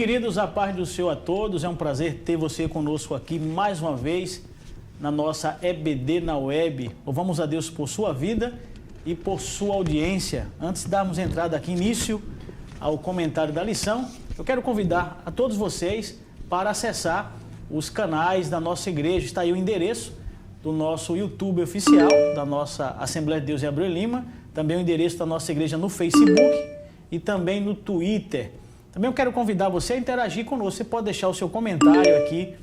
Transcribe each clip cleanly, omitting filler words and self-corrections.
queridos, a paz do Senhor a todos. É um prazer ter você conosco aqui mais uma vez na nossa EBD na web. Louvamos a Deus por sua vida e por sua audiência. Antes de darmos entrada aqui, início ao comentário da lição, eu quero convidar a todos vocês para acessar os canais da nossa igreja. Está aí o endereço do nosso YouTube oficial, da nossa Assembleia de Deus em Abreu Lima, também o endereço da nossa igreja no Facebook e também no Twitter. Também eu quero convidar você a interagir conosco. Você pode deixar o seu comentário aqui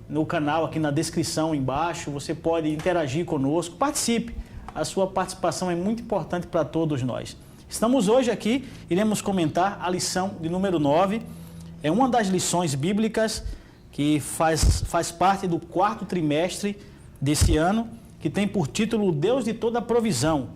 no canal, aqui na descrição embaixo. Você pode interagir conosco. Participe. A sua participação é muito importante para todos nós. Estamos hoje aqui, iremos comentar a lição de número 9. É uma das lições bíblicas que faz parte do quarto trimestre desse ano, que tem por título Deus de toda provisão,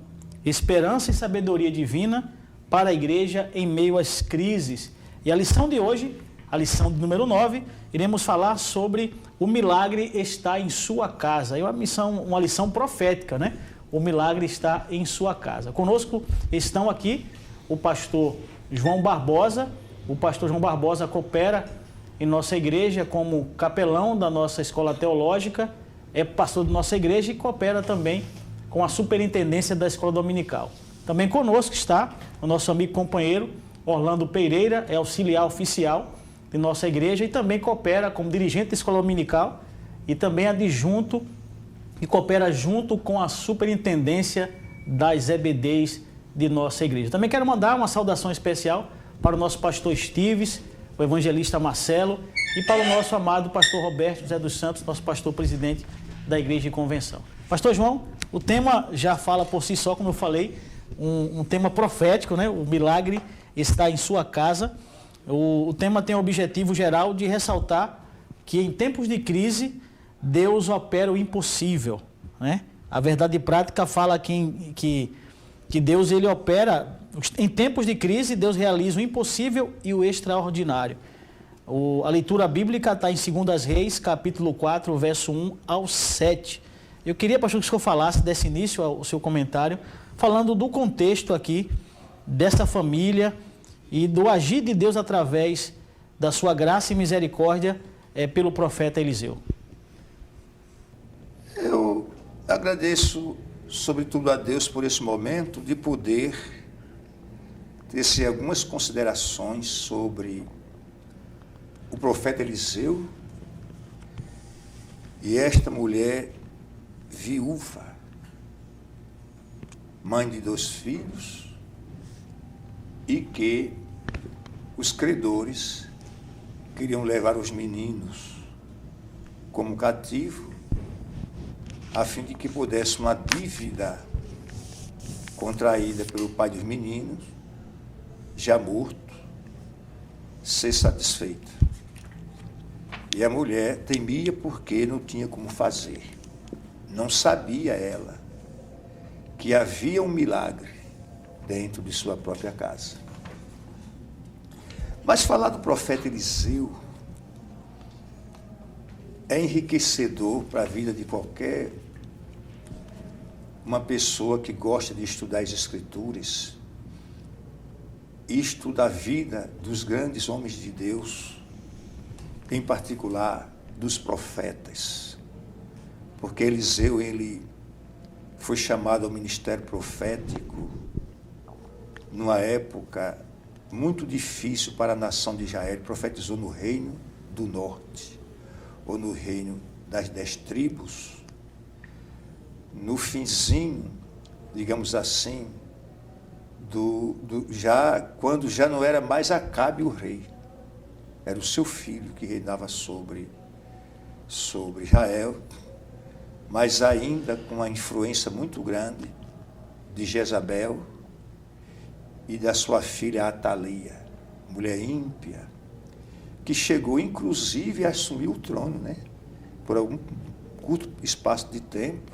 esperança e sabedoria divina para a igreja em meio às crises. E a lição de hoje, a lição de número 9, iremos falar sobre o milagre está em sua casa. É uma lição profética, né? O milagre está em sua casa. Conosco estão aqui o pastor João Barbosa. O pastor João Barbosa coopera em nossa igreja como capelão da nossa escola teológica, é pastor da nossa igreja e coopera também com a superintendência da escola dominical. Também conosco está o nosso amigo e companheiro Orlando Pereira, é auxiliar oficial de nossa igreja e também coopera como dirigente da escola dominical e também adjunto e coopera junto com a superintendência das EBDs de nossa igreja. Também quero mandar uma saudação especial para o nosso pastor Estives, o evangelista Marcelo e para o nosso amado pastor Roberto José dos Santos, nosso pastor presidente da igreja de convenção. Pastor João, o tema já fala por si só, como eu falei, um tema profético, né? O milagre está em sua casa. O tema tem o objetivo geral de ressaltar que em tempos de crise, Deus opera o impossível, né? A verdade prática fala que Deus ele opera, em tempos de crise, Deus realiza o impossível e o extraordinário. A leitura bíblica está em 2 Reis, capítulo 4, verso 1 ao 7. Eu queria, pastor, que o senhor falasse, desse início ao seu comentário, falando do contexto aqui, dessa família e do agir de Deus através da sua graça e misericórdia pelo profeta Eliseu. Eu agradeço, sobretudo, a Deus por esse momento de poder tecer algumas considerações sobre o profeta Eliseu e esta mulher viúva, mãe de 2 filhos, e que os credores queriam levar os meninos como cativo, a fim de que pudesse uma dívida contraída pelo pai dos meninos, já morto, ser satisfeita. E a mulher temia porque não tinha como fazer. Não sabia ela que havia um milagre dentro de sua própria casa. Mas falar do profeta Eliseu é enriquecedor para a vida de qualquer uma pessoa que gosta de estudar as Escrituras e estudar a vida dos grandes homens de Deus, em particular dos profetas. Porque Eliseu, ele foi chamado ao ministério profético numa época muito difícil para a nação de Israel. Ele profetizou no reino do norte, ou no reino das 10 tribos, no finzinho, digamos assim, quando já não era mais Acabe o rei, era o seu filho que reinava sobre Israel, mas ainda com uma influência muito grande de Jezabel e da sua filha Atalia, mulher ímpia, que chegou inclusive a assumir o trono, né? Por algum curto espaço de tempo,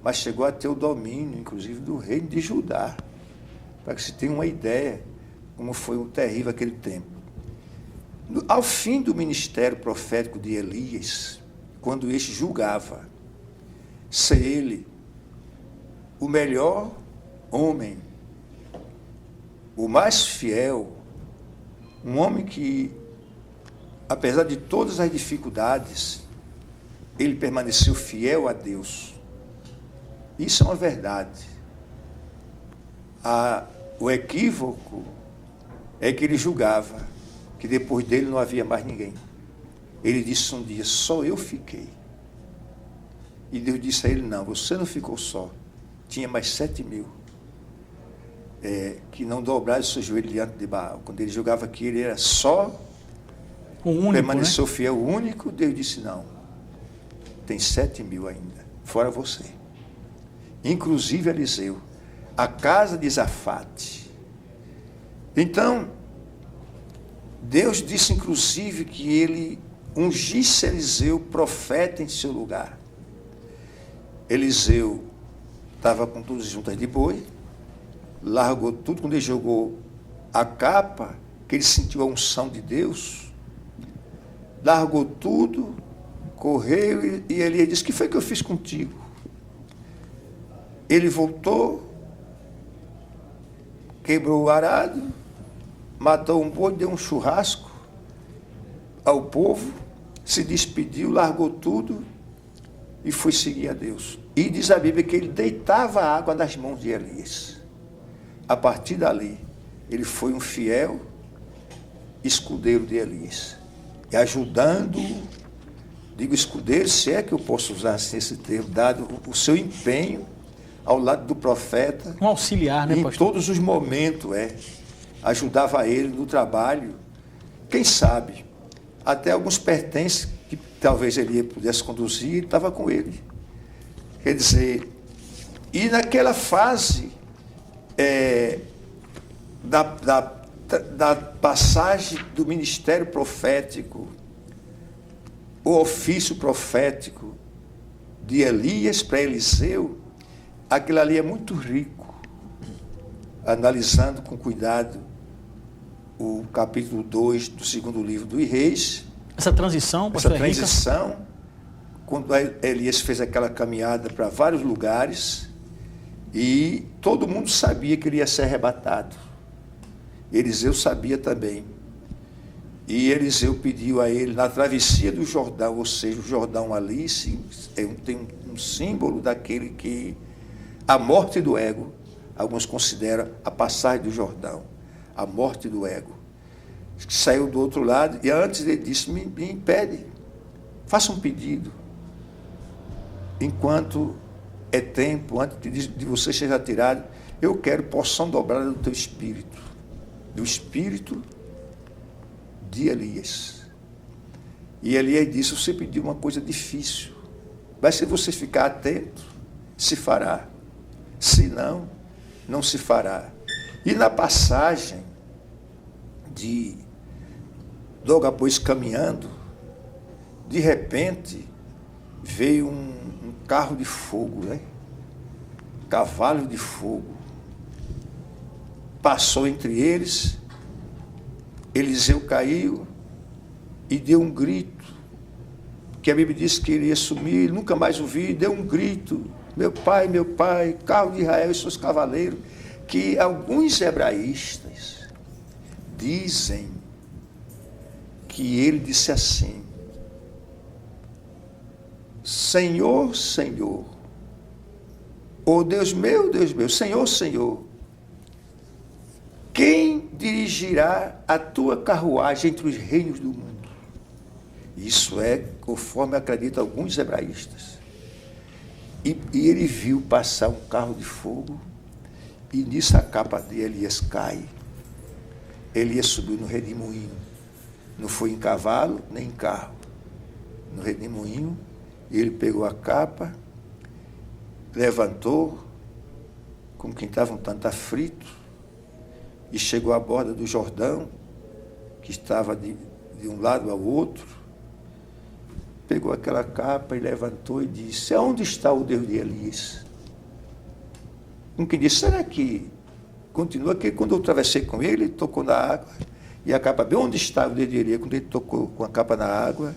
mas chegou a ter o domínio, inclusive, do reino de Judá, para que se tenha uma ideia como foi o terrível aquele tempo. Ao fim do ministério profético de Elias, quando este julgava ser ele o melhor homem, o mais fiel, um homem que apesar de todas as dificuldades, ele permaneceu fiel a Deus. Isso é uma verdade. O equívoco é que ele julgava que depois dele não havia mais ninguém. Ele disse um dia, só eu fiquei. E Deus disse a ele, não, você não ficou só. Tinha mais 7.000 que não dobraram o seu joelho diante de Baal. Quando ele julgava que ele era só, o único, permaneceu né? fiel, o único, Deus disse, não, tem 7.000 ainda, fora você. Inclusive Eliseu, a casa de Zafate. Então, Deus disse inclusive que ele ungisse Eliseu profeta em seu lugar. Eliseu estava com todas as juntas de boi, largou tudo. Quando ele jogou a capa, que ele sentiu a unção de Deus, largou tudo, correu, e Elias disse, o que foi que eu fiz contigo? Ele voltou, quebrou o arado, matou um boi, deu um churrasco ao povo, se despediu, largou tudo e foi seguir a Deus. E diz a Bíblia que ele deitava a água nas mãos de Elias. A partir dali, ele foi um fiel escudeiro de Elias. E ajudando, digo escudeiro, se é que eu posso usar assim esse termo, dado o seu empenho ao lado do profeta. Um auxiliar, né, em pastor? todos os momentos, ajudava ele no trabalho. Quem sabe, até alguns pertences que talvez ele pudesse conduzir, ele estava com ele. Quer dizer, e naquela fase da passagem do ministério profético, o ofício profético de Elias para Eliseu, aquilo ali é muito rico. Analisando com cuidado o capítulo 2 do segundo livro dos Reis. Essa transição, pastor, essa transição, quando Elias fez aquela caminhada para vários lugares, e todo mundo sabia que ele ia ser arrebatado. Eliseu sabia também. E Eliseu pediu a ele, na travessia do Jordão, ou seja, o Jordão ali tem um símbolo daquele que, a morte do ego, alguns consideram a passagem do Jordão, a morte do ego, que saiu do outro lado, e antes ele disse, me impede, faça um pedido, enquanto é tempo, antes de você ser retirado, eu quero porção dobrada do teu espírito, do espírito de Elias. E Elias disse, você pediu uma coisa difícil, mas se você ficar atento, se fará, se não, não se fará. E na passagem logo após caminhando, de repente veio um carro de fogo, cavalo de fogo, passou entre eles. Eliseu caiu e deu um grito, que a Bíblia diz que ele ia sumir, nunca mais o vi, deu um grito, meu pai, carro de Israel e seus cavaleiros, que alguns hebraístas dizem que ele disse assim, Senhor, Senhor, oh Deus meu, Senhor, Senhor, quem dirigirá a tua carruagem entre os reinos do mundo? Isso é conforme acreditam alguns hebraístas. E ele viu passar um carro de fogo, e nisso a capa de Elias cai. Elias subiu no redemoinho. Não foi em cavalo, nem em carro. No redemoinho, ele pegou a capa, levantou, como quem estava um tanto aflito, e chegou à borda do Jordão, que estava de um lado ao outro, pegou aquela capa e levantou e disse, aonde está o Deus de Elias? Com quem disse, será que continua? Que quando eu atravessei com ele tocou na água, e a capa, bem, onde está o Deus de Elias? Quando ele tocou com a capa na água,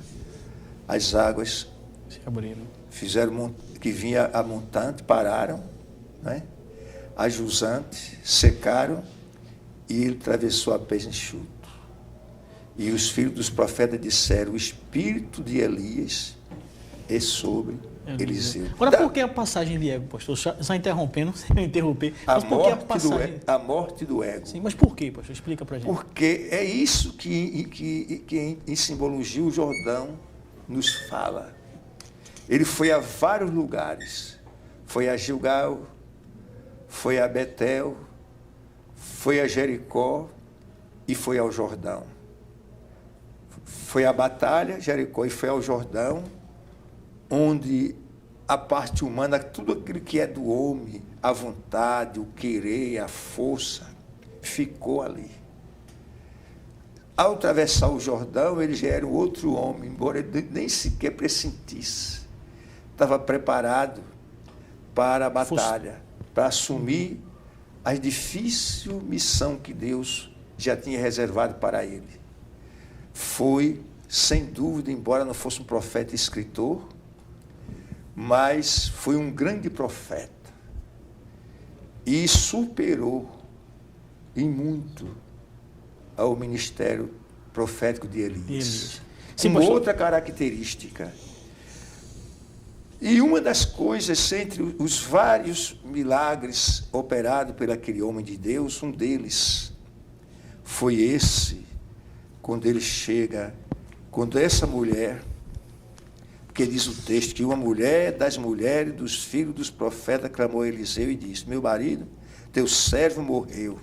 as águas se abriram. Fizeram que vinha a montante, pararam, a jusante, secaram, e ele atravessou a pés enxuto. E os filhos dos profetas disseram: o espírito de Elias é sobre Eliseu. Agora, por que a passagem de ego, pastor? Só interrompendo, sem interromper. Mas por que a passagem? A morte do ego. Sim, mas por quê, pastor? Explica pra gente. Porque é isso que em simbologia o Jordão nos fala. Ele foi a vários lugares. Foi a Gilgal, foi a Betel, foi a Jericó e foi ao Jordão. Foi a batalha, Jericó, e foi ao Jordão, onde a parte humana, tudo aquilo que é do homem, a vontade, o querer, a força, ficou ali. Ao atravessar o Jordão, ele já era um outro homem, embora ele nem sequer pressentisse. Estava preparado para a batalha, para assumir a difícil missão que Deus já tinha reservado para ele. Foi, sem dúvida, embora não fosse um profeta e escritor, mas foi um grande profeta e superou em muito ao ministério profético de Elias. Sim, uma outra característica. E uma das coisas, entre os vários milagres operados por aquele homem de Deus, um deles foi esse, quando ele chega, quando essa mulher, porque diz o texto que uma mulher das mulheres dos filhos dos profetas clamou a Eliseu e disse: meu marido, teu servo morreu.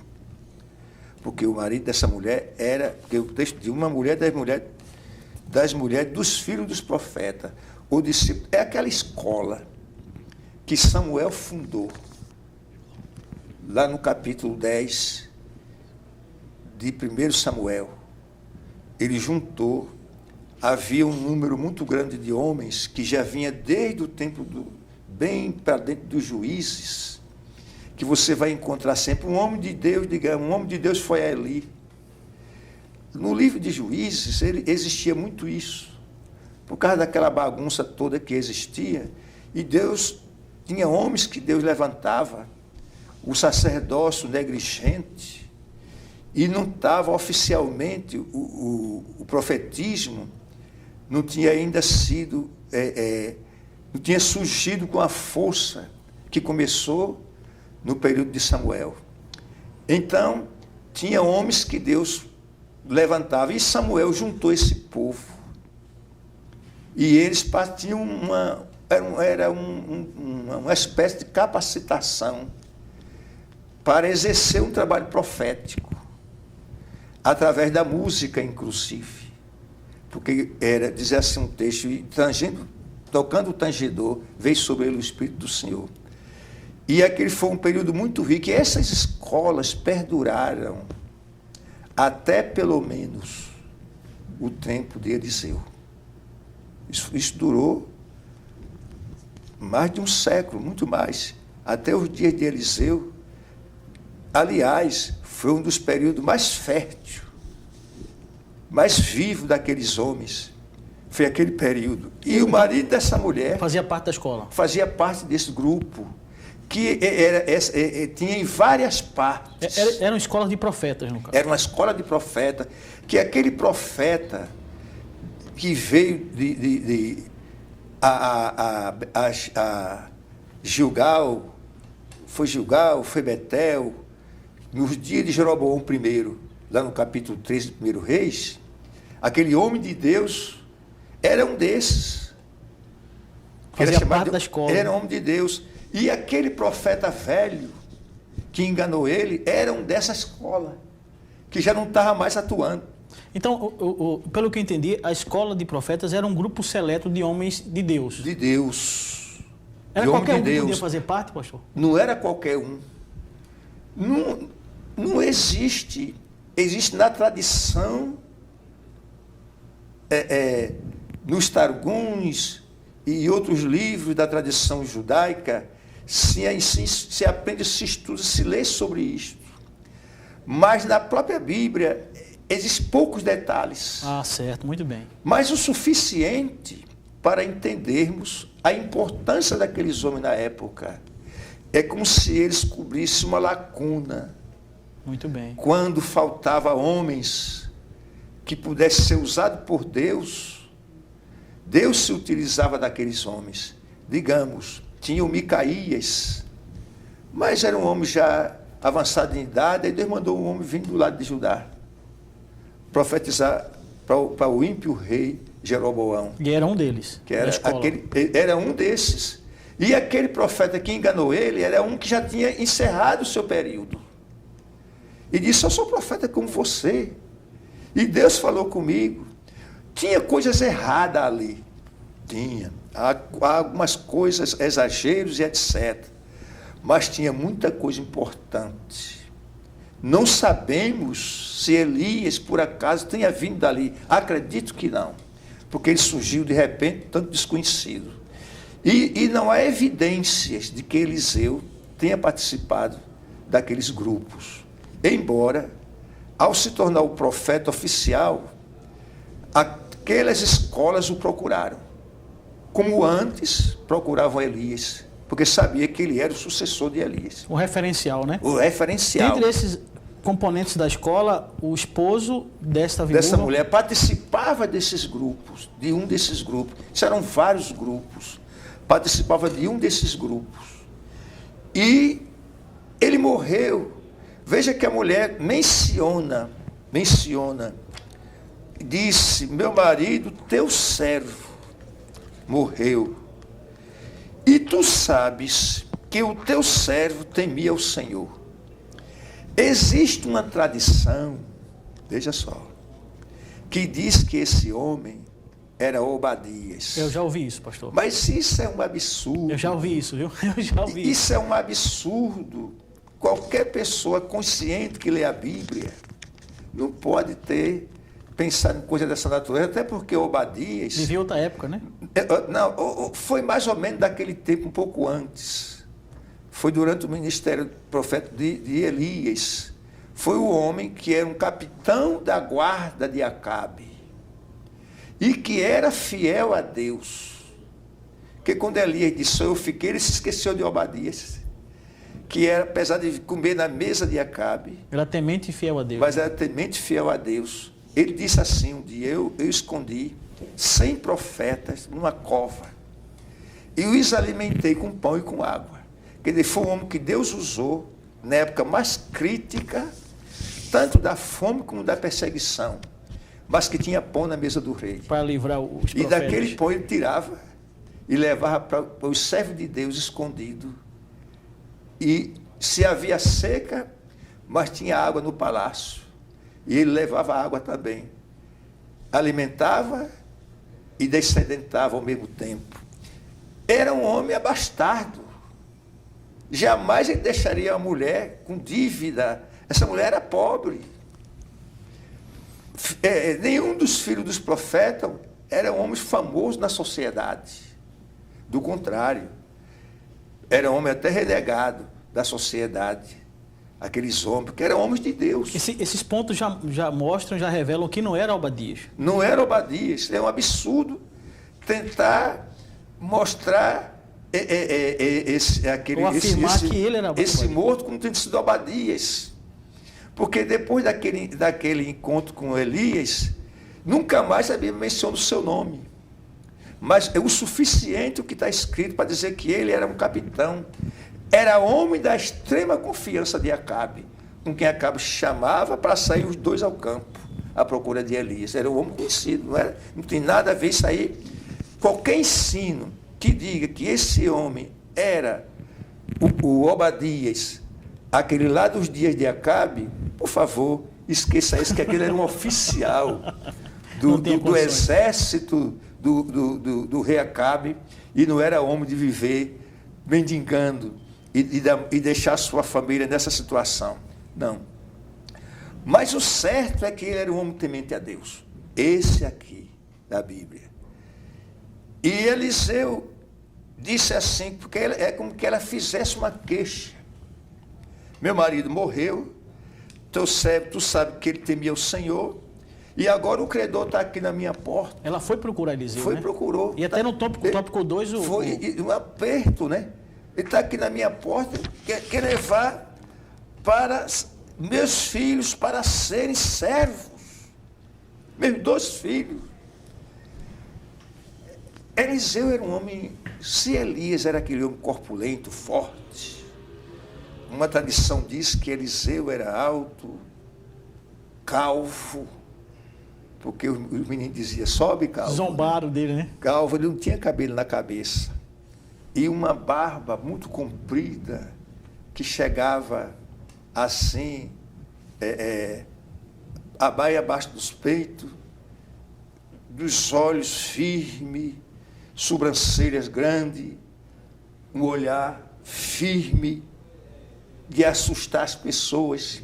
Porque o marido dessa mulher era, porque o texto de uma mulher das mulheres dos filhos dos profetas. O discípulo é aquela escola que Samuel fundou, lá no capítulo 10 de 1 Samuel. Ele juntou, havia um número muito grande de homens que já vinha desde o tempo bem para dentro dos juízes, que você vai encontrar sempre um homem de Deus, digamos, um homem de Deus foi a Eli. No livro de Juízes, existia muito isso, por causa daquela bagunça toda que existia, e Deus tinha homens que Deus levantava, o sacerdócio negligente, e não estava oficialmente, o profetismo não tinha ainda sido, não tinha surgido com a força que começou no período de Samuel. Então, tinha homens que Deus levantava, e Samuel juntou esse povo. E eles partiam era uma espécie de capacitação para exercer um trabalho profético, através da música, inclusive. Porque dizia assim um texto, e tocando o tangedor, veio sobre ele o Espírito do Senhor. E aquele foi um período muito rico, e essas escolas perduraram até pelo menos o tempo de Eliseu. Isso durou mais de um século, muito mais, até os dias de Eliseu. Aliás, foi um dos períodos mais férteis, mais vivo daqueles homens. Foi aquele período. E o marido dessa mulher fazia parte da escola. Fazia parte desse grupo, que tinha em várias partes. Eram escolas de profetas, no caso. Era uma escola de profeta, que aquele profeta que veio a Gilgal, foi Betel, nos dias de Jeroboão I, lá no capítulo 3 do 1 Reis, aquele homem de Deus era um desses. Fazia parte da escola. Ele era um homem de Deus. E aquele profeta velho que enganou ele era um dessa escola, que já não estava mais atuando. Então, pelo que eu entendi, a escola de profetas era um grupo seleto de homens de Deus. De Deus. Era qualquer um que podia fazer parte, pastor? Não era qualquer um. Não existe. Existe na tradição, nos Targums e outros livros da tradição judaica, se aprende, se estuda, se lê sobre isto. Mas na própria Bíblia existem poucos detalhes. Ah, certo, muito bem. Mas o suficiente para entendermos a importância daqueles homens na época. É como se eles cobrissem uma lacuna. Muito bem. Quando faltava homens que pudesse ser usado por Deus, Deus se utilizava daqueles homens. Digamos, tinha o Micaías, mas era um homem já avançado em idade, aí Deus mandou um homem vindo do lado de Judá, profetizar para o ímpio rei Jeroboão. E era um deles. Que era um desses. E aquele profeta que enganou ele era um que já tinha encerrado o seu período. E disse: eu sou profeta como você. E Deus falou comigo. Tinha coisas erradas ali. Tinha. Há algumas coisas, exageros e etc. Mas tinha muita coisa importante. Não sabemos se Elias, por acaso, tenha vindo dali. Acredito que não. Porque ele surgiu de repente, tanto desconhecido. E não há evidências de que Eliseu tenha participado daqueles grupos. Embora, ao se tornar o profeta oficial, aquelas escolas o procuraram. Como antes procuravam Elias, porque sabia que ele era o sucessor de Elias. O referencial, né? O referencial. Entre esses componentes da escola, o esposo dessa mulher participava desses grupos, de um desses grupos. Isso eram vários grupos. Participava de um desses grupos. E ele morreu. Veja que a mulher menciona, disse: meu marido, teu servo, morreu. E tu sabes que o teu servo temia o Senhor. Existe uma tradição, veja só, que diz que esse homem era Obadias. Eu já ouvi isso, pastor. Mas isso é um absurdo. Eu já ouvi isso, viu? Eu já ouvi isso. Isso é um absurdo. Qualquer pessoa consciente que lê a Bíblia não pode pensar em coisa dessa natureza, até porque Obadias... Vivia outra época, né? Não, foi mais ou menos daquele tempo, um pouco antes. Foi durante o ministério do profeta de Elias. Foi o homem que era um capitão da guarda de Acabe e que era fiel a Deus. Porque quando Elias disse: eu fiquei, ele se esqueceu de Obadias, que era, apesar de comer na mesa de Acabe, era temente e fiel a Deus. Mas era temente e fiel a Deus. Ele disse assim um dia: eu escondi 100 profetas numa cova e os alimentei com pão e com água. Quer dizer, foi um homem que Deus usou na época mais crítica, tanto da fome como da perseguição, mas que tinha pão na mesa do rei. Para livrar os profetas. E daquele pão ele tirava e levava para os servos de Deus escondido. E se havia seca, mas tinha água no palácio. E ele levava água também. Alimentava e descedentava ao mesmo tempo. Era um homem abastado. Jamais ele deixaria a mulher com dívida. Essa mulher era pobre. Nenhum dos filhos dos profetas era um homem famoso na sociedade. Do contrário, era um homem até renegado da sociedade. Aqueles homens, que eram homens de Deus. Esses pontos já mostram, já revelam que não era Obadias. Não era Obadias. É um absurdo tentar mostrar que ele era esse morto como tendo sido Obadias. Porque depois daquele encontro com Elias, nunca mais a Bíblia menciona o seu nome. Mas é o suficiente o que está escrito para dizer que ele era um capitão. Era homem da extrema confiança de Acabe, com quem Acabe chamava para sair os dois ao campo, à procura de Elias. Era um homem conhecido, não tem nada a ver isso aí. Qualquer ensino que diga que esse homem era o Obadias, aquele lá dos dias de Acabe, por favor, esqueça isso, que aquele era um oficial do exército do rei Acabe, e não era homem de viver mendigando e deixar sua família nessa situação. Não. Mas o certo é que ele era um homem temente a Deus. Esse aqui, da Bíblia. E Eliseu disse assim, porque é como que ela fizesse uma queixa. Meu marido morreu, tu sabe que ele temia o Senhor, e agora o credor está aqui na minha porta. Ela foi procurar Eliseu, Foi, né? Procurou. E até no tópico 2... Foi um aperto, né? Ele está aqui na minha porta, quer levar para meus filhos para serem servos. meus 2 filhos. Eliseu era um homem, se Elias era aquele homem corpulento, forte, uma tradição diz que Eliseu era alto, calvo, porque o menino dizia, sobe calvo. Zombaram dele, né? Calvo, ele não tinha cabelo na cabeça. E uma barba muito comprida, que chegava assim, a baia abaixo dos peitos, dos olhos firmes, sobrancelhas grandes, um olhar firme, de assustar as pessoas,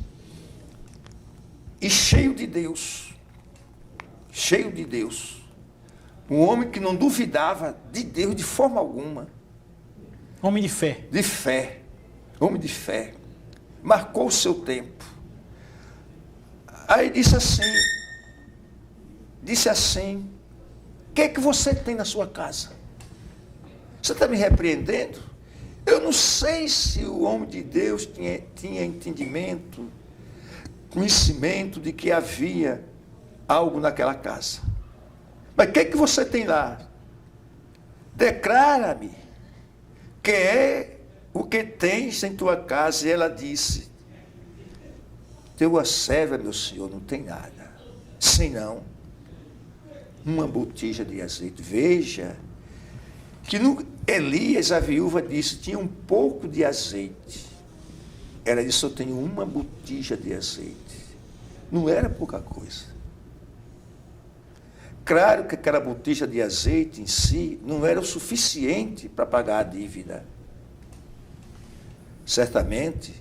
e cheio de Deus, um homem que não duvidava de Deus de forma alguma. Homem de fé. Homem de fé, marcou o seu tempo. Aí disse assim, o que é que você tem na sua casa? Você está me repreendendo? Eu não sei se o homem de Deus tinha entendimento, conhecimento de que havia algo naquela casa. Mas o que é que você tem lá? Declara-me, que é o que tens em tua casa. E ela disse, tua serva, meu senhor, não tem nada, senão uma botija de azeite. Veja, que no Elias, a viúva disse, tinha um pouco de azeite. Ela disse, eu tenho uma botija de azeite. Não era pouca coisa. Claro que aquela botija de azeite em si não era o suficiente para pagar a dívida. Certamente,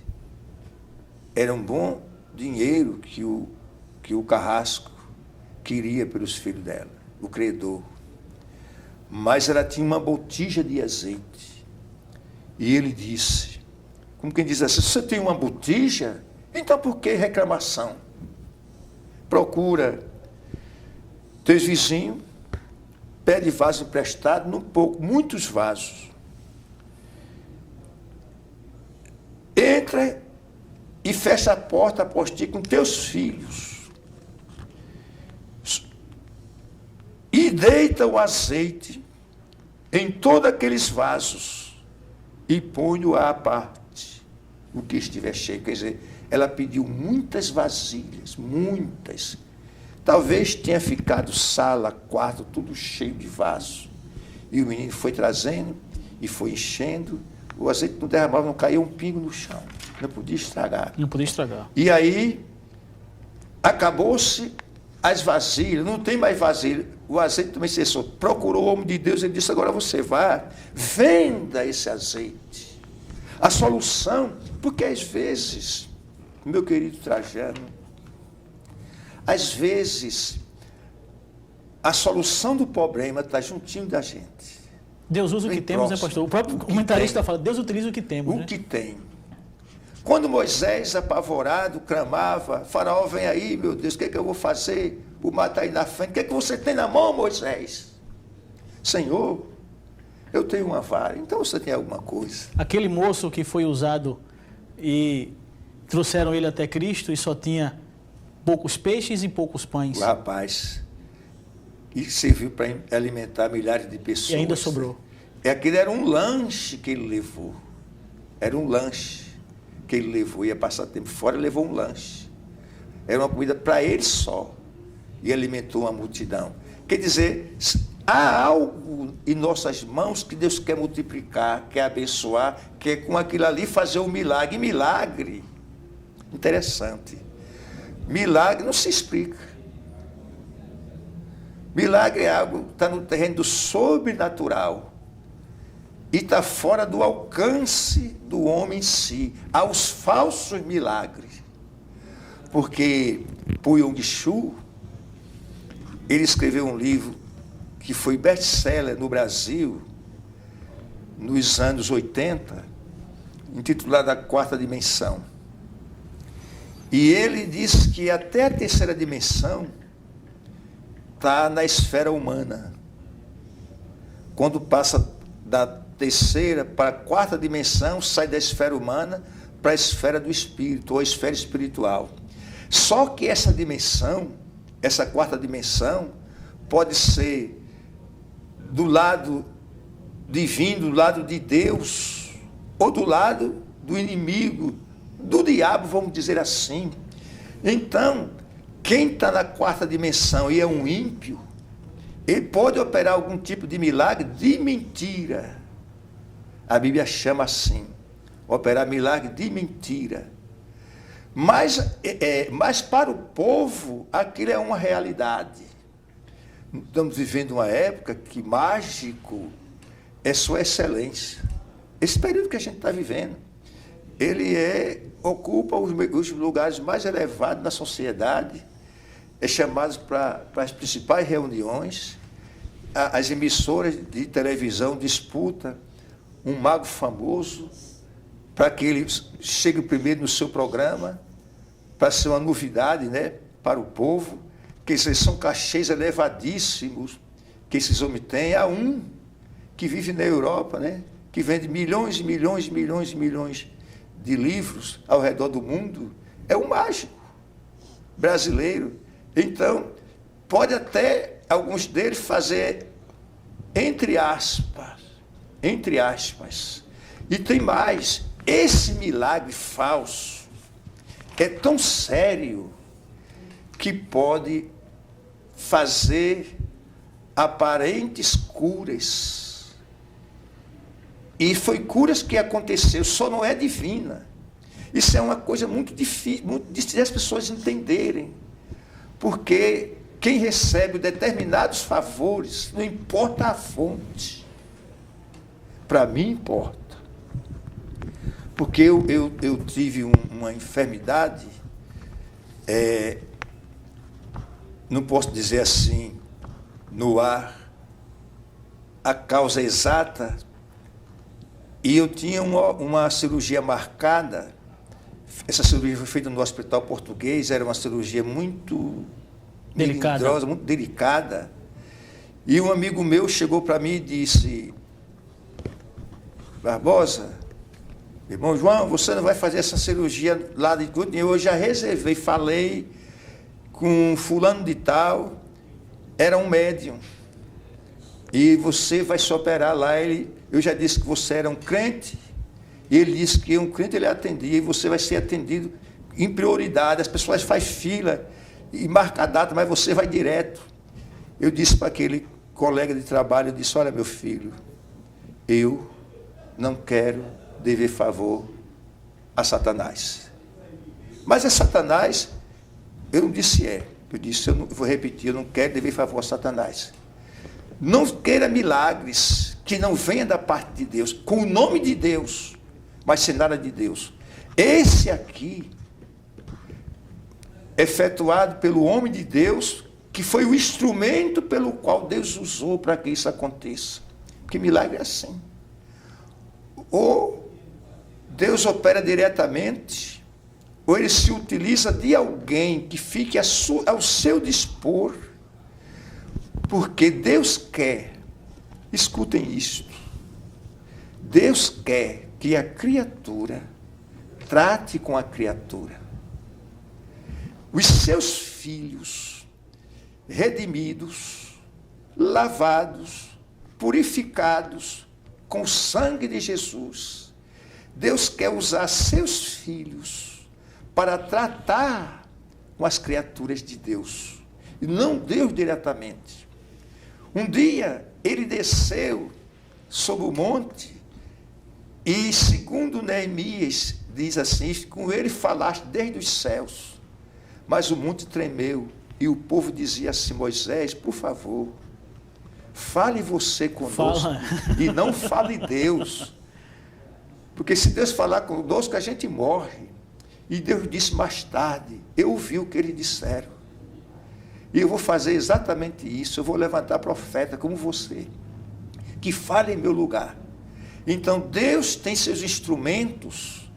era um bom dinheiro que o carrasco queria pelos filhos dela, o credor. Mas ela tinha uma botija de azeite. E ele disse, como quem diz assim, se você tem uma botija, então por que reclamação? Procura teus vizinhos, pede vaso emprestado, muitos vasos. Entra e fecha a porta após ti com teus filhos. E deita o azeite em todos aqueles vasos e põe-o à parte, o que estiver cheio. Quer dizer, ela pediu muitas vasilhas, muitas. Talvez tenha ficado sala, quarto, tudo cheio de vasos. E o menino foi trazendo e foi enchendo. O azeite não derramava, não caía um pingo no chão. Não podia estragar. Não podia estragar. E aí, acabou-se as vasilhas, não tem mais vasilha. O azeite também cessou. Procurou o homem de Deus, ele disse, agora você vá, venda esse azeite. A solução, porque às vezes, meu querido Trajano, às vezes, a solução do problema está juntinho da gente. Deus usa o que temos, né, pastor? O próprio comentarista fala, Deus utiliza o que temos. O que tem. Quando Moisés, apavorado, clamava, Faraó, vem aí, meu Deus, o que é que eu vou fazer? O mar está aí na frente. O que é que você tem na mão, Moisés? Senhor, eu tenho uma vara. Então você tem alguma coisa. Aquele moço que foi usado e trouxeram ele até Cristo e só tinha poucos peixes e poucos pães. O rapaz, e serviu para alimentar milhares de pessoas. E ainda sobrou. Aquele era um lanche que ele levou. Era um lanche que ele levou. Ia passar tempo fora e levou um lanche. Era uma comida para ele só. E alimentou uma multidão. Quer dizer, há algo em nossas mãos que Deus quer multiplicar, quer abençoar, quer com aquilo ali fazer um milagre. Milagre, interessante. Milagre não se explica. Milagre é algo que está no terreno do sobrenatural e está fora do alcance do homem em si. Há os falsos milagres. Porque Pu Yong-Chu, ele escreveu um livro que foi best-seller no Brasil nos anos 80, intitulado A Quarta Dimensão. E ele diz que até a terceira dimensão está na esfera humana. Quando passa da terceira para a quarta dimensão, sai da esfera humana para a esfera do espírito, ou a esfera espiritual. Só que essa dimensão essa quarta dimensão pode ser do lado divino, do lado de Deus, ou do lado do inimigo, do diabo, vamos dizer assim. Então, quem está na quarta dimensão e é um ímpio, ele pode operar algum tipo de milagre de mentira. A Bíblia chama assim, operar milagre de mentira. Mas para o povo, aquilo é uma realidade. Estamos vivendo uma época que mágico é sua excelência. Esse período que a gente está vivendo, ele ocupa os lugares mais elevados da sociedade, é chamado para as principais reuniões, as emissoras de televisão disputam um mago famoso para que ele chegue primeiro no seu programa, para ser uma novidade, né, para o povo, que esses são cachês elevadíssimos que esses homens têm. Há um que vive na Europa, né, que vende milhões e milhões e milhões e milhões de livros ao redor do mundo, é um mágico brasileiro. Então, pode até alguns deles fazer entre aspas. E tem mais, esse milagre falso é tão sério que pode fazer aparentes curas. E foi curas que aconteceu, só não é divina. Isso é uma coisa muito difícil as pessoas entenderem. Porque quem recebe determinados favores, não importa a fonte. Para mim importa. Porque eu tive uma enfermidade, não posso dizer assim, no ar, a causa exata, e eu tinha uma cirurgia marcada. Essa cirurgia foi feita no Hospital Português, era uma cirurgia muito melindrosa, muito delicada. E um amigo meu chegou para mim e disse: Barbosa, irmão João, você não vai fazer essa cirurgia lá de tudo. Eu já reservei, falei com fulano de tal, era um médium. E você vai se operar lá. Eu já disse que você era um crente. E ele disse que um crente ele atendia, e você vai ser atendido em prioridade. As pessoas fazem fila e marcam a data, mas você vai direto. Eu disse para aquele colega de trabalho, eu disse: olha, meu filho, eu não quero dever favor a Satanás. Mas é Satanás, eu não disse eu disse, eu vou repetir, eu não quero dever favor a Satanás. Não queira milagres que não venham da parte de Deus, com o nome de Deus, mas sem nada de Deus. Esse aqui, efetuado pelo homem de Deus, que foi o instrumento pelo qual Deus usou para que isso aconteça. Porque milagre é assim. Ou Deus opera diretamente, ou ele se utiliza de alguém que fique ao seu dispor, porque Deus quer, escutem isto, Deus quer que a criatura trate com a criatura. Os seus filhos, redimidos, lavados, purificados com o sangue de Jesus, Deus quer usar seus filhos para tratar com as criaturas de Deus, e não Deus diretamente. Um dia, ele desceu sobre o monte, e segundo Neemias, diz assim: com ele falaste desde os céus, mas o monte tremeu, e o povo dizia assim: Moisés, por favor, fale você conosco, e não fale Deus. Porque se Deus falar conosco, a gente morre. E Deus disse mais tarde: eu ouvi o que eles disseram. E eu vou fazer exatamente isso. Eu vou levantar profeta como você, que fale em meu lugar. Então Deus tem seus instrumentos,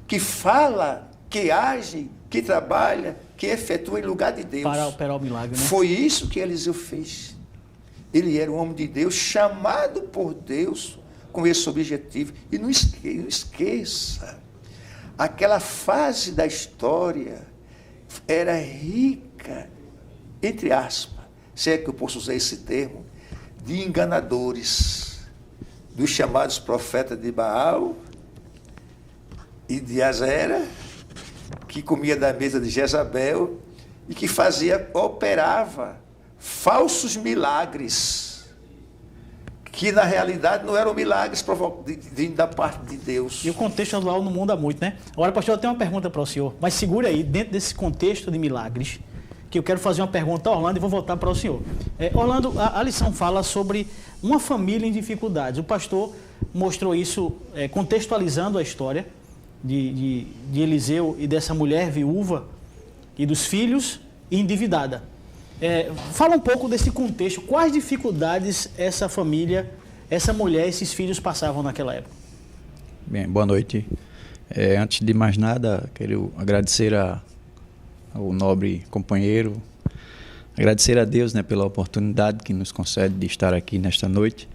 que fala, que age, que trabalha, que efetua em lugar de Deus. Para operar o milagre, né? Foi isso que Eliseu fez. Ele era um homem de Deus, chamado por Deus com esse objetivo. E não esqueça, aquela fase da história era rica entre aspas, se é que eu posso usar esse termo, de enganadores, dos chamados profetas de Baal e de Azera, que comia da mesa de Jezabel e que operava falsos milagres, que na realidade não eram milagres vindo da parte de Deus. E o contexto atual não muda muito, né? Agora, pastor, eu tenho uma pergunta para o senhor, mas segura aí, dentro desse contexto de milagres, que eu quero fazer uma pergunta a Orlando e vou voltar para o senhor. Orlando, a lição fala sobre uma família em dificuldades. O pastor mostrou isso contextualizando a história de Eliseu e dessa mulher viúva e dos filhos endividada. Fala um pouco desse contexto. Quais dificuldades essa família, essa mulher, esses filhos passavam naquela época? Bem, boa noite. Antes de mais nada, quero agradecer ao nobre companheiro, agradecer a Deus, né, pela oportunidade que nos concede de estar aqui nesta noite,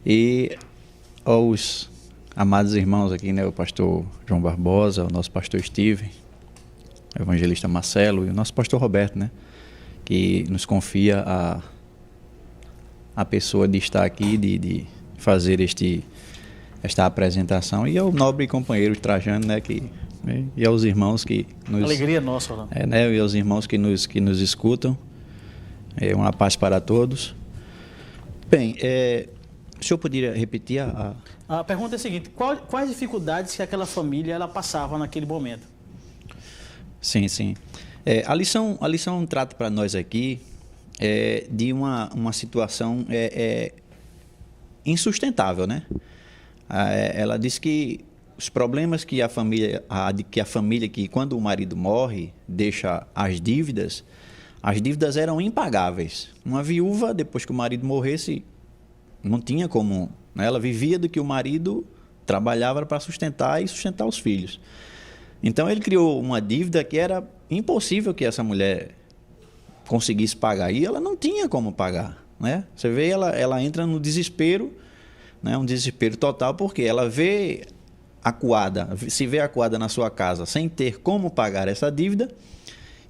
e aos amados irmãos aqui, né, o pastor João Barbosa, o nosso pastor Steven, o evangelista Marcelo e o nosso pastor Roberto, né, que nos confia a pessoa de estar aqui, de fazer esta apresentação, e ao nobre companheiro Trajano, né, e aos irmãos que nos... Alegria nossa, Orlando. Né, e aos irmãos que nos escutam. Uma paz para todos. Bem, o senhor poderia repetir A pergunta é a seguinte: quais dificuldades que aquela família ela passava naquele momento? Sim. A lição trata para nós aqui de uma situação insustentável, né? Ela diz que os problemas que a família, que quando o marido morre, deixa as dívidas eram impagáveis. Uma viúva, depois que o marido morresse, não tinha como, né? Ela vivia do que o marido trabalhava para sustentar e sustentar os filhos. Então ele criou uma dívida que era impossível que essa mulher conseguisse pagar, e ela não tinha como pagar, né? Você vê, ela entra no desespero, né? Um desespero total, porque ela se vê acuada na sua casa sem ter como pagar essa dívida,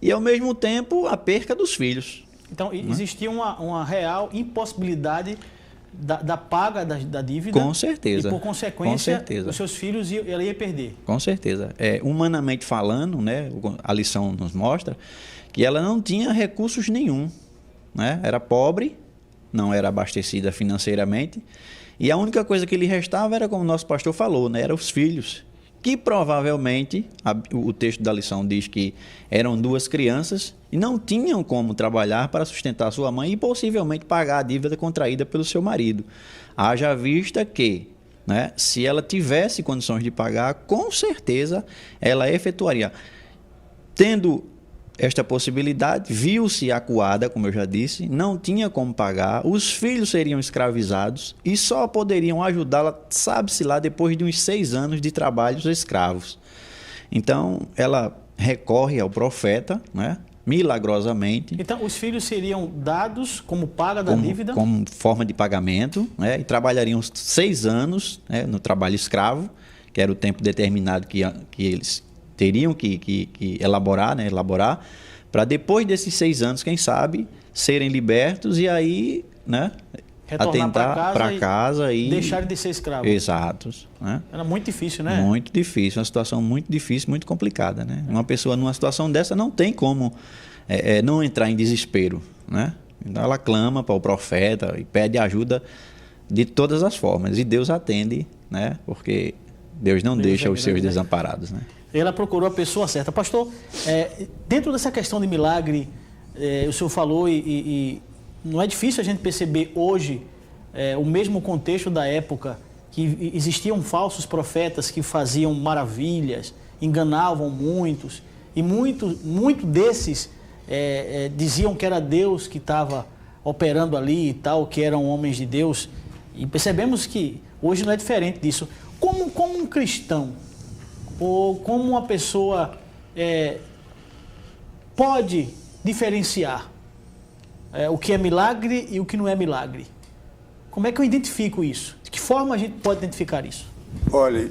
e ao mesmo tempo a perca dos filhos. Então existia uma real impossibilidade da paga da dívida. Com certeza. E por consequência, os seus filhos ela ia perder. Com certeza. Humanamente falando, né, a lição nos mostra que ela não tinha recursos nenhum, né? Era pobre, não era abastecida financeiramente, e a única coisa que lhe restava era, como o nosso pastor falou, né, eram os filhos, que provavelmente, o texto da lição diz que eram 2 crianças e não tinham como trabalhar para sustentar sua mãe e possivelmente pagar a dívida contraída pelo seu marido. Haja vista que, né, se ela tivesse condições de pagar, com certeza ela efetuaria. Tendo esta possibilidade, viu-se acuada, como eu já disse, não tinha como pagar, os filhos seriam escravizados e só poderiam ajudá-la, sabe-se lá, depois de uns 6 anos de trabalhos escravos. Então, ela recorre ao profeta, né, milagrosamente. Então, os filhos seriam dados como paga da dívida? Como forma de pagamento, né, e trabalhariam 6 anos, né, no trabalho escravo, que era o tempo determinado que eles teriam que elaborar, para depois desses 6 anos, quem sabe, serem libertos e aí, né, atentar para casa e deixarem de ser escravos. Exatos. Né? Era muito difícil, né? Muito difícil, uma situação muito difícil, muito complicada, né? Uma pessoa numa situação dessa não tem como não entrar em desespero, né? Então ela clama para o profeta e pede ajuda de todas as formas, e Deus atende, né? Porque Deus não deixa os seus desamparados, né? Ela procurou a pessoa certa. Pastor, dentro dessa questão de milagre, o senhor falou e não é difícil a gente perceber hoje o mesmo contexto da época, que existiam falsos profetas que faziam maravilhas, enganavam muitos, e muito desses diziam que era Deus que estava operando ali e tal, que eram homens de Deus, e percebemos que hoje não é diferente disso. Como um cristão, ou como uma pessoa pode diferenciar o que é milagre e o que não é milagre? Como é que eu identifico isso? De que forma a gente pode identificar isso? Olha,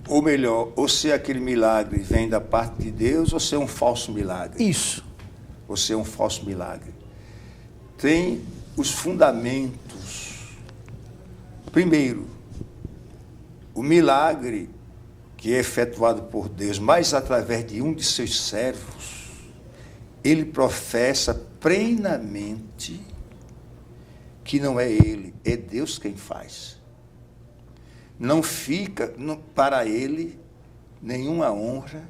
ou melhor, ou se aquele milagre vem da parte de Deus, ou se é um falso milagre. Isso. você é um falso milagre. Tem os fundamentos. Primeiro, o milagre que é efetuado por Deus, mas através de um de seus servos, ele professa plenamente que não é ele, é Deus quem faz. Não fica para ele nenhuma honra,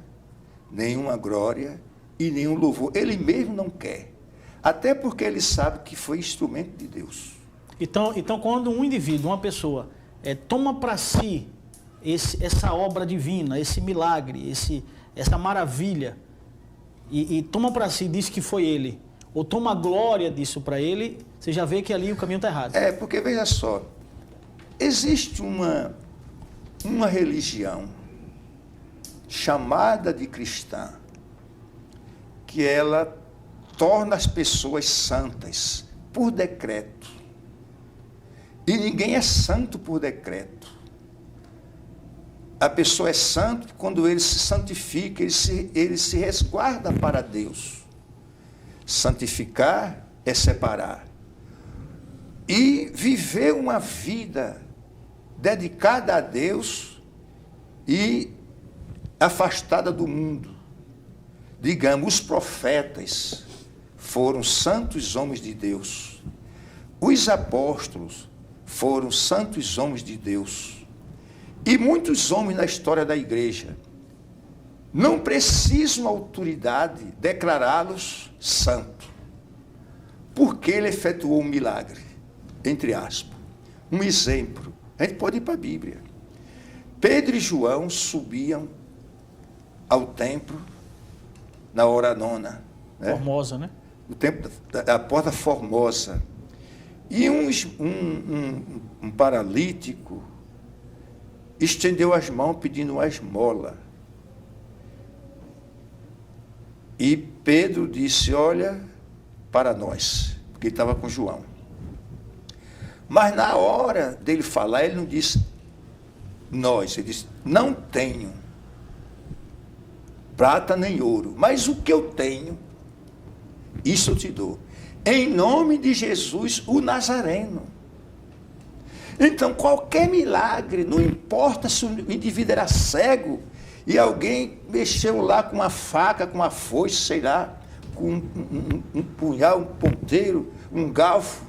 nenhuma glória e nenhum louvor. Ele mesmo não quer. Até porque ele sabe que foi instrumento de Deus. Então quando um indivíduo, uma pessoa, toma para si essa obra divina, esse milagre, essa maravilha, e toma para si, diz que foi ele, ou toma a glória disso para ele, você já vê que ali o caminho está errado. Porque veja só, existe uma religião chamada de cristã, que ela torna as pessoas santas por decreto. E ninguém é santo por decreto. A pessoa é santo quando ele se santifica, ele se resguarda para Deus. Santificar é separar. E viver uma vida dedicada a Deus e afastada do mundo. Digamos, os profetas foram santos homens de Deus. Os apóstolos foram santos homens de Deus. E muitos homens na história da igreja não precisam autoridade declará-los santo, porque ele efetuou um milagre, entre aspas. Um exemplo, a gente pode ir para a Bíblia. Pedro e João subiam ao templo na hora nona. Formosa, né? O templo da porta formosa. E um paralítico estendeu as mãos pedindo uma esmola. E Pedro disse, olha para nós, porque ele estava com João. Mas na hora dele falar, ele não disse nós, ele disse, não tenho prata nem ouro, mas o que eu tenho, isso eu te dou. Em nome de Jesus, o Nazareno. Então, qualquer milagre, não importa se o indivíduo era cego e alguém mexeu lá com uma faca, com uma foice, sei lá, com um punhal, um ponteiro, um galfo,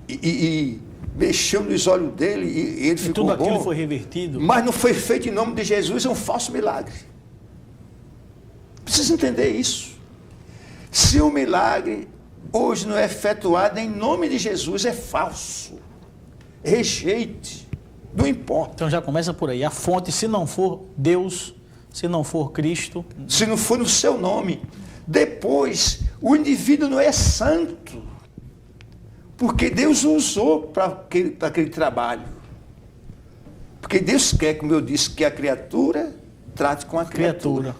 e mexeu nos olhos dele e ele ficou bom. Tudo aquilo foi revertido. Mas não foi feito em nome de Jesus, é um falso milagre. Precisa entender isso. Se o milagre hoje não é efetuado em nome de Jesus, é falso. Rejeite. Não importa. Então já começa por aí. A fonte, se não for Deus, se não for Cristo. Se não for no seu nome. Depois, o indivíduo não é santo. Porque Deus o usou para aquele trabalho. Porque Deus quer, como eu disse, que a criatura trate com a criatura.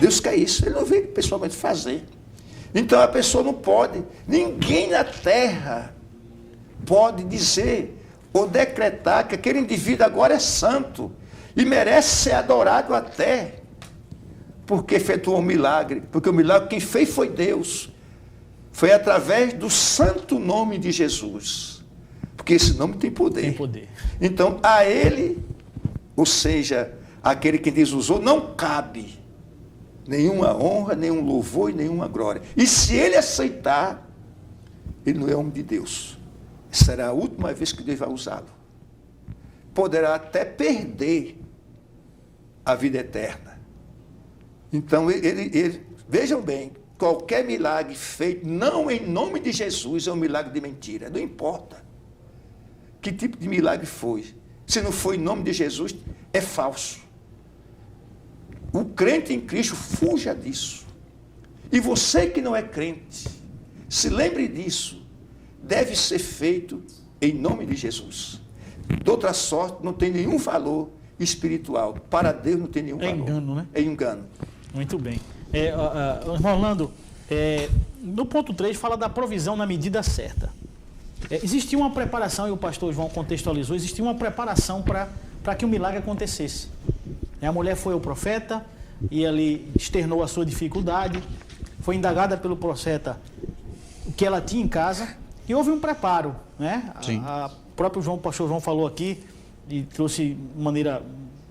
Deus quer isso. Ele não veio pessoalmente fazer. Então a pessoa não pode. Ninguém na terra pode dizer ou decretar que aquele indivíduo agora é santo e merece ser adorado até porque efetuou um milagre. Porque o milagre quem fez foi Deus. Foi através do santo nome de Jesus. Porque esse nome tem poder. Tem poder. Então, a ele, ou seja, aquele que Deus usou, não cabe nenhuma honra, nenhum louvor e nenhuma glória. E se ele aceitar, ele não é homem de Deus. Será a última vez que Deus vai usá-lo. Poderá até perder a vida eterna. Então, vejam bem, qualquer milagre feito não em nome de Jesus é um milagre de mentira. Não importa que tipo de milagre foi. Se não foi em nome de Jesus, é falso. O crente em Cristo, fuja disso. E você que não é crente, se lembre disso. Deve ser feito em nome de Jesus. De outra sorte, não tem nenhum valor espiritual. Para Deus não tem nenhum valor. É engano, né? É engano. Muito bem. Rolando, no ponto 3 fala da provisão na medida certa. Existia uma preparação, e o pastor João contextualizou, existia uma preparação para que o milagre acontecesse. A mulher foi ao profeta e ali externou a sua dificuldade, foi indagada pelo profeta o que ela tinha em casa e houve um preparo, né? Sim. O próprio João, o pastor João falou aqui e trouxe de maneira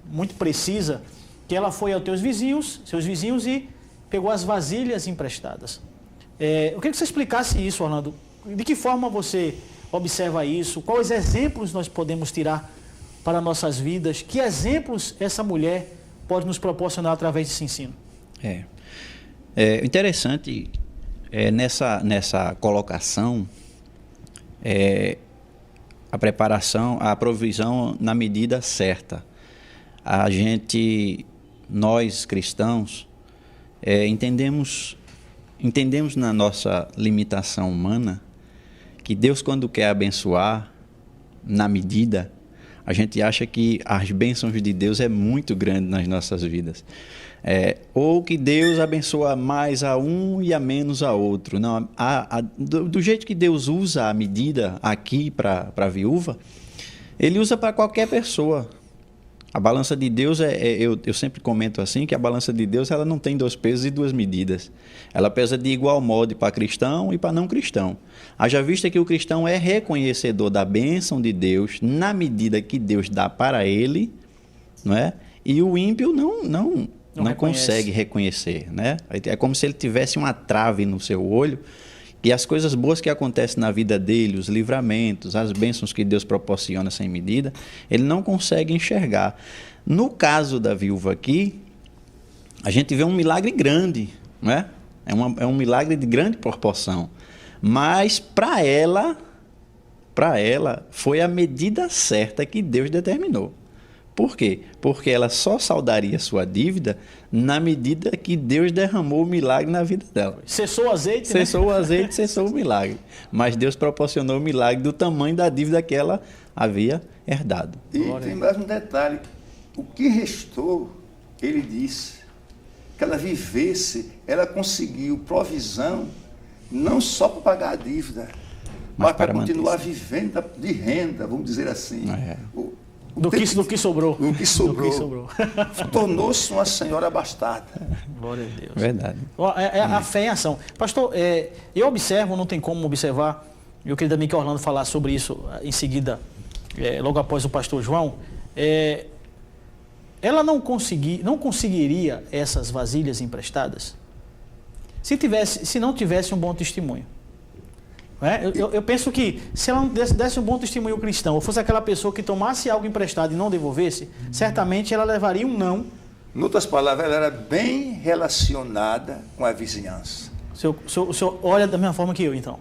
muito precisa que ela foi aos seus vizinhos e pegou as vasilhas emprestadas. Eu queria que você explicasse isso, Orlando. De que forma você observa isso? Quais exemplos nós podemos tirar para nossas vidas? Que exemplos essa mulher pode nos proporcionar através desse ensino? Interessante nessa colocação a preparação, a provisão na medida certa. Nós cristãos, entendemos na nossa limitação humana que Deus, quando quer abençoar na medida, a gente acha que as bênçãos de Deus é muito grande nas nossas vidas. Ou que Deus abençoa mais a um e a menos a outro. Não, do jeito que Deus usa a medida aqui para a viúva, Ele usa para qualquer pessoa. A balança de Deus, eu sempre comento assim, que a balança de Deus ela não tem 2 pesos e 2 medidas. Ela pesa de igual modo para cristão e para não cristão. Haja vista que o cristão é reconhecedor da bênção de Deus na medida que Deus dá para ele, não é? E o ímpio não consegue reconhecer, né? É como se ele tivesse uma trave no seu olho e as coisas boas que acontecem na vida dele, os livramentos, as bênçãos que Deus proporciona sem medida, ele não consegue enxergar. No caso da viúva aqui, a gente vê um milagre grande, né? É um milagre de grande proporção. Mas para ela foi a medida certa que Deus determinou. Por quê? Porque ela só saldaria sua dívida na medida que Deus derramou o milagre na vida dela. Cessou o azeite, Cessou o azeite, cessou o milagre. Mas Deus proporcionou o milagre do tamanho da dívida que ela havia herdado. E tem mais um detalhe. O que restou, ele disse, que ela vivesse, ela conseguiu provisão não só para pagar a dívida, mas para continuar vivendo de renda, vamos dizer assim. Do que sobrou. Do que sobrou. Tornou-se uma senhora abastada. Glória a Deus. Verdade. A fé em ação. Pastor, eu observo, não tem como observar, eu queria também que Orlando falasse sobre isso em seguida, logo após o pastor João. Ela não conseguiria essas vasilhas emprestadas se não tivesse um bom testemunho. Eu penso que se ela não desse um bom testemunho cristão, ou fosse aquela pessoa que tomasse algo emprestado e não devolvesse, certamente ela levaria um não. Em outras palavras, ela era bem relacionada com a vizinhança. O senhor olha da mesma forma que eu, então?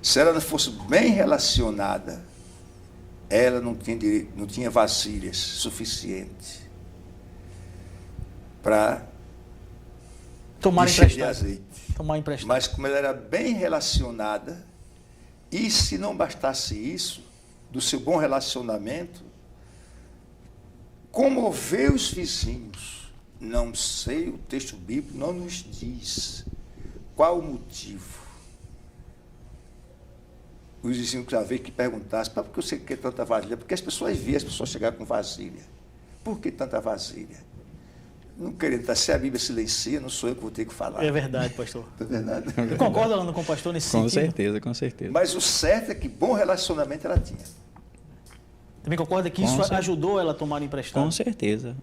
Se ela não fosse bem relacionada, ela não tinha vasilhas suficientes para tomar emprestado. Emprestado. Mas como ela era bem relacionada, e se não bastasse isso, do seu bom relacionamento, comoveu os vizinhos. Não sei, o texto bíblico não nos diz qual o motivo. Os vizinhos já veio que perguntassem, por que você quer tanta vasilha? Porque as pessoas viam as pessoas chegar com vasilha. Por que tanta vasilha? Não querendo, se a Bíblia silencia, não sou eu que vou ter que falar. É verdade, pastor. É verdade. Concorda, Orlando, com o pastor nesse sentido? Com certeza. Mas o certo é que bom relacionamento ela tinha. Também concorda que isso ajudou ela a tomar emprestado? Com certeza.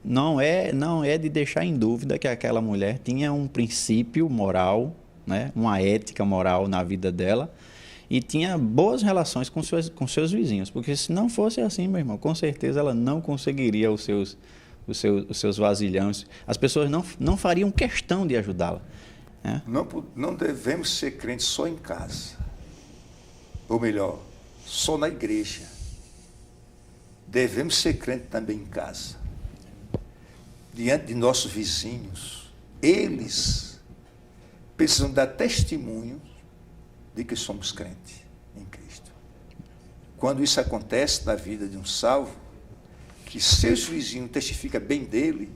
Não é de deixar em dúvida que aquela mulher tinha um princípio moral, né? Uma ética moral na vida dela e tinha boas relações com seus vizinhos. Porque se não fosse assim, meu irmão, com certeza ela não conseguiria os seus vasilhões, as pessoas não fariam questão de ajudá-la. Não devemos ser crentes só em casa, ou melhor, só na igreja. Devemos ser crentes também em casa, diante de nossos vizinhos. Eles precisam dar testemunho de que somos crentes em Cristo. Quando isso acontece na vida de um salvo, que seus vizinhos testificam bem dele,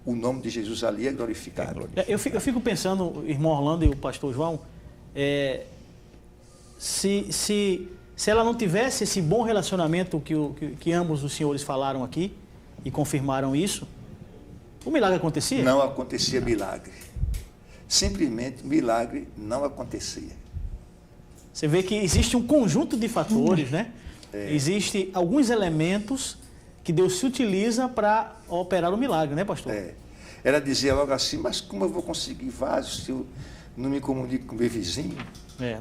o nome de Jesus ali é glorificado. Eu fico pensando, irmão Orlando e o pastor João, se ela não tivesse esse bom relacionamento que ambos os senhores falaram aqui e confirmaram isso, o milagre acontecia? Não acontecia milagre. simplesmente o milagre não acontecia. Você vê que existe um conjunto de fatores, né? Existem alguns elementos que Deus se utiliza para operar o milagre, né, pastor? Ela dizia logo assim, mas como eu vou conseguir vaso se eu não me comunico com meu vizinho?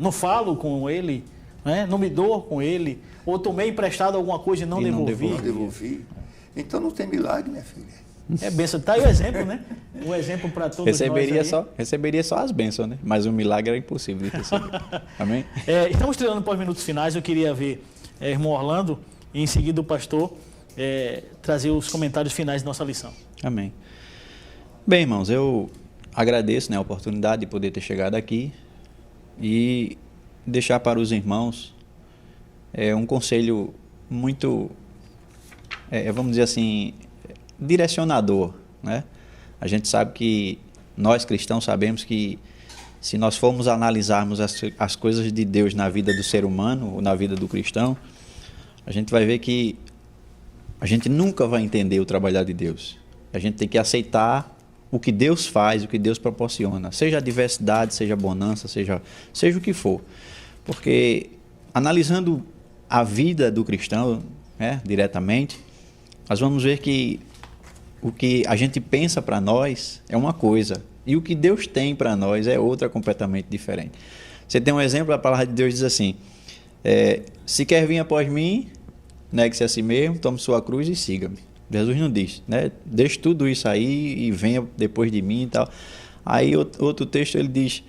Não falo com ele, né? Não me dou com ele, ou tomei emprestado alguma coisa e não devolvi. Então não tem milagre, minha filha. É bênção. Está aí o exemplo, né? Um exemplo para todos nós. Receberia só as bênçãos, né? Mas o milagre era impossível de receber. Amém? Estamos treinando para os minutos finais. Eu queria ver irmão Orlando e em seguida o pastor trazer os comentários finais de nossa lição. Amém. Bem, irmãos, eu agradeço, né, a oportunidade de poder ter chegado aqui e deixar para os irmãos um conselho muito, vamos dizer assim, direcionador, né? A gente sabe que nós cristãos sabemos que se nós formos analisarmos as coisas de Deus na vida do ser humano ou na vida do cristão, a gente vai ver que a gente nunca vai entender o trabalhar de Deus. A gente tem que aceitar o que Deus faz, o que Deus proporciona, seja a diversidade, seja a bonança, seja o que for. Porque analisando a vida do cristão, né, diretamente, nós vamos ver que o que a gente pensa para nós é uma coisa e o que Deus tem para nós é outra completamente diferente. Você tem um exemplo, a palavra de Deus diz assim, se quer vir após mim, negue-se a si mesmo, tome sua cruz e siga-me. Jesus não diz, né? Deixe tudo isso aí e venha depois de mim e tal. Aí outro texto ele diz,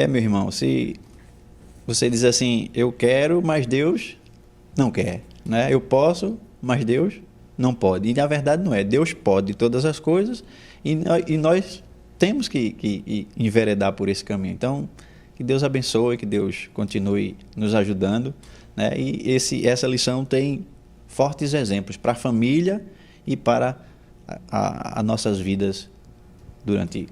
meu irmão, se você diz assim, eu quero, mas Deus não quer, né? Eu posso, mas Deus não pode. E na verdade não é. Deus pode todas as coisas e nós temos que enveredar por esse caminho. Então, que Deus abençoe, que Deus continue nos ajudando, né? E essa lição tem fortes exemplos para a família e para as nossas vidas durante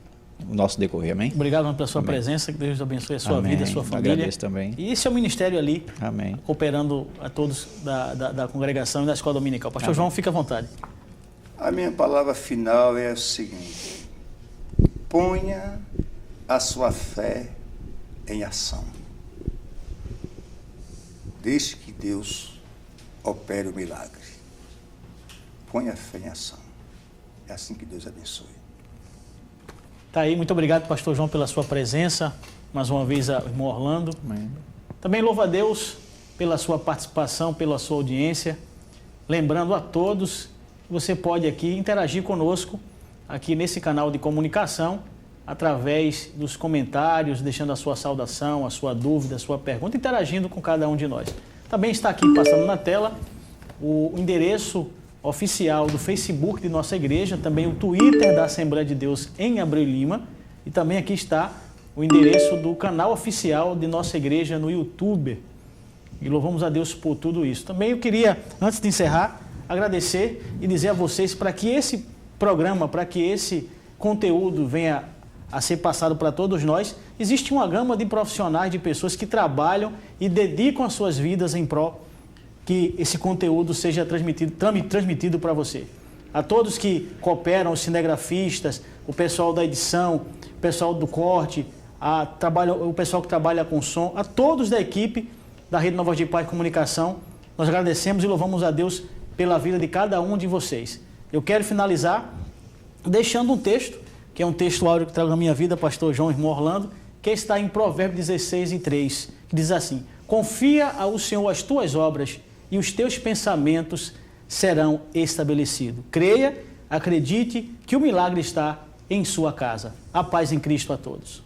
o nosso decorrer. Amém? Obrigado pela sua Amém. Presença, que Deus abençoe a sua Amém. vida, a sua família. Agradeço também. E esse é o ministério ali, Amém. cooperando a todos da congregação e da escola dominical. Pastor Amém. João, fica à vontade. A minha palavra final é a seguinte: ponha a sua fé em ação. Deixe que Deus opere o milagre. Ponha a fé em ação. É assim que Deus abençoe. Tá aí, muito obrigado, pastor João, pela sua presença. Mais uma vez, ao irmão Orlando. Amém. Também louvo a Deus pela sua participação, pela sua audiência. Lembrando a todos que você pode aqui interagir conosco, aqui nesse canal de comunicação, através dos comentários, deixando a sua saudação, a sua dúvida, a sua pergunta, interagindo com cada um de nós. Também está aqui passando na tela o endereço oficial do Facebook de nossa igreja, também o Twitter da Assembleia de Deus em Abreu Lima, e também aqui está o endereço do canal oficial de nossa igreja no YouTube. E louvamos a Deus por tudo isso. Também eu queria, antes de encerrar, agradecer e dizer a vocês para que esse programa, para que esse conteúdo venha a ser passado para todos nós, existe uma gama de profissionais, de pessoas que trabalham e dedicam as suas vidas em prol que esse conteúdo seja transmitido para você. A todos que cooperam, os cinegrafistas, o pessoal da edição, o pessoal do corte, o pessoal que trabalha com som, a todos da equipe da Rede Nova de Paz e Comunicação, nós agradecemos e louvamos a Deus pela vida de cada um de vocês. Eu quero finalizar deixando um texto, que é um texto áureo que trago na minha vida, pastor João, irmão Orlando, que está em Provérbios 16:3, que diz assim: confia ao Senhor as tuas obras e os teus pensamentos serão estabelecidos. Creia, acredite que o milagre está em sua casa. A paz em Cristo a todos.